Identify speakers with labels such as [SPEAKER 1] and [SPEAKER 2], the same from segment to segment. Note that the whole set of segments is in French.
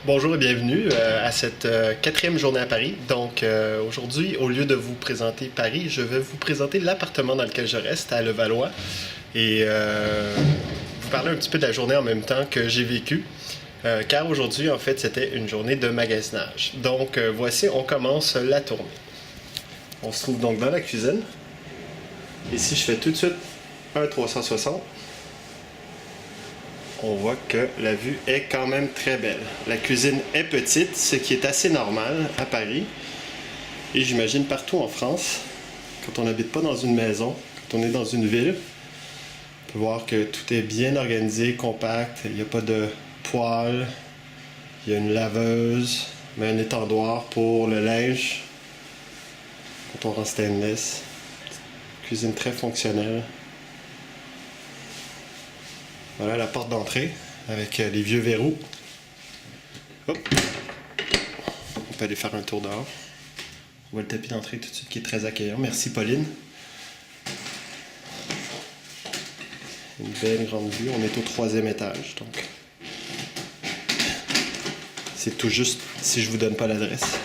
[SPEAKER 1] Bonjour et bienvenue à cette quatrième journée à Paris. Donc aujourd'hui, au lieu de vous présenter Paris, je vais vous présenter l'appartement dans lequel je reste à Levallois et vous parler un petit peu de la journée en même temps que j'ai vécue. Car aujourd'hui, en fait, c'était une journée de magasinage. Donc voici, on commence la tournée. On se trouve donc dans la cuisine. Ici, je fais tout de suite un 360. On voit que la vue est quand même très belle. La cuisine est petite, ce qui est assez normal à Paris. Et j'imagine partout en France, quand on n'habite pas dans une maison, quand on est dans une ville, on peut voir que tout est bien organisé, compact. Il n'y a pas de poêle, il y a une laveuse, mais un étendoir pour le linge, comptoir en stainless. Cuisine très fonctionnelle. Voilà la porte d'entrée avec les vieux verrous. Hop. On peut aller faire un tour dehors. On voit le tapis d'entrée tout de suite qui est très accueillant. Merci Pauline. Une belle grande vue. On est au 3e étage. Donc c'est tout juste si je vous donne pas l'adresse.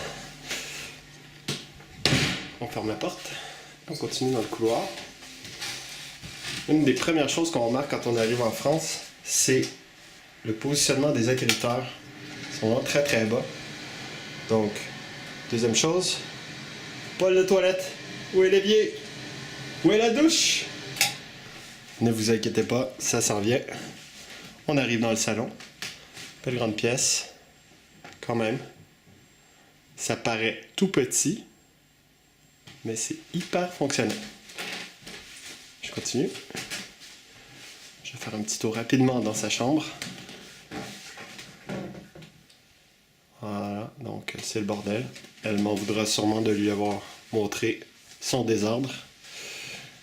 [SPEAKER 1] On ferme la porte. On continue dans le couloir. Une des premières choses qu'on remarque quand on arrive en France, c'est le positionnement des interrupteurs. Ils sont vraiment très très bas. Donc, deuxième chose, poêle de toilette. Où est l'évier? Où est la douche? Ne vous inquiétez pas, ça s'en vient. On arrive dans le salon. Belle grande pièce. Quand même. Ça paraît tout petit, mais c'est hyper fonctionnel. Je continue. Je vais faire un petit tour rapidement dans sa chambre. Voilà, donc c'est le bordel. Elle m'en voudra sûrement de lui avoir montré son désordre.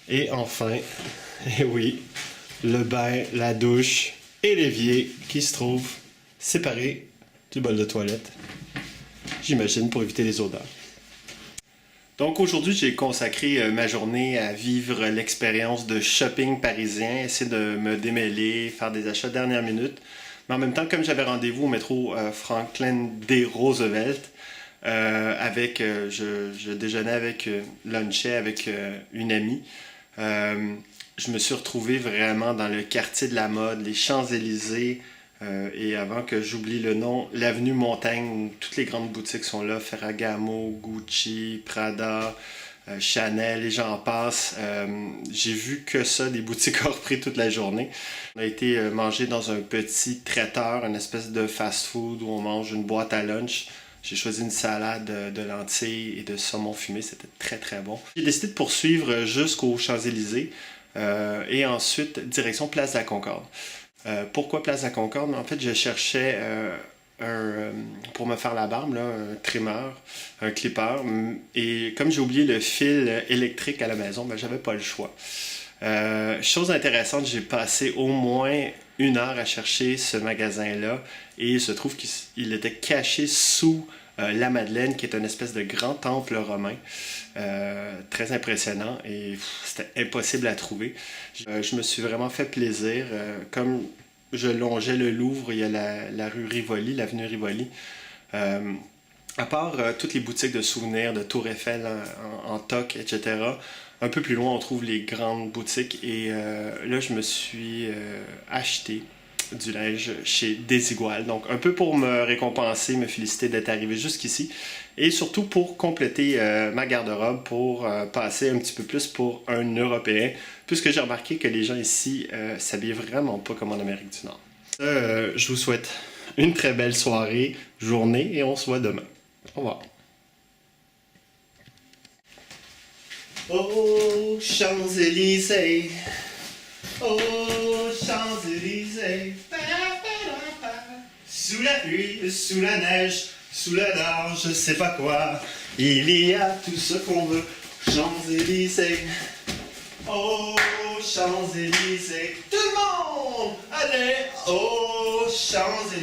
[SPEAKER 1] Et enfin, et oui, le bain, la douche et l'évier qui se trouvent séparés du bol de toilette. J'imagine pour éviter les odeurs. Donc aujourd'hui, j'ai consacré ma journée à vivre l'expérience de shopping parisien, essayer de me démêler, faire des achats dernière minute. Mais en même temps, comme j'avais rendez-vous au métro Franklin D. Roosevelt, je déjeunais avec, lunchais avec une amie, je me suis retrouvé vraiment dans le quartier de la mode, les Champs-Élysées, et avant que j'oublie le nom, l'avenue Montaigne, où toutes les grandes boutiques sont là, Ferragamo, Gucci, Prada, Chanel et j'en passe. J'ai vu que ça, des boutiques hors prix toute la journée. On a été manger dans un petit traiteur, une espèce de fast-food où on mange une boîte à lunch. J'ai choisi une salade de lentilles et de saumon fumé, c'était très très bon. J'ai décidé de poursuivre jusqu'aux Champs-Élysées et ensuite direction Place de la Concorde. Pourquoi Place de la Concorde? En fait, je cherchais pour me faire la barbe, là, un trimmer, un clipper. Et comme j'ai oublié le fil électrique à la maison, ben, j'avais pas le choix. Chose intéressante, j'ai passé au moins 1 heure à chercher ce magasin-là. Et il se trouve qu'il était caché sous la Madeleine, qui est une espèce de grand temple romain. Très impressionnant et c'était impossible à trouver. Je me suis vraiment fait plaisir. Comme je longeais le Louvre, il y a la rue Rivoli, l'avenue Rivoli. À part toutes les boutiques de souvenirs, de Tour Eiffel en toc, etc., un peu plus loin, on trouve les grandes boutiques. Et là, je me suis acheté du linge chez Desigual. Donc, un peu pour me récompenser, me féliciter d'être arrivé jusqu'ici. Et surtout pour compléter ma garde-robe, pour passer un petit peu plus pour un Européen, puisque j'ai remarqué que les gens ici s'habillent vraiment pas comme en Amérique du Nord. Je vous souhaite une très belle soirée, journée, et on se voit demain. Au revoir. Oh, Champs-Élysées, oh, Champs-Élysées, sous la pluie, sous la neige, sous la nage, je sais pas quoi, il y a tout ce qu'on veut, Champs-Élysées, oh, Champs-Élysées, tout le monde, allez, oh, Champs-Élysées.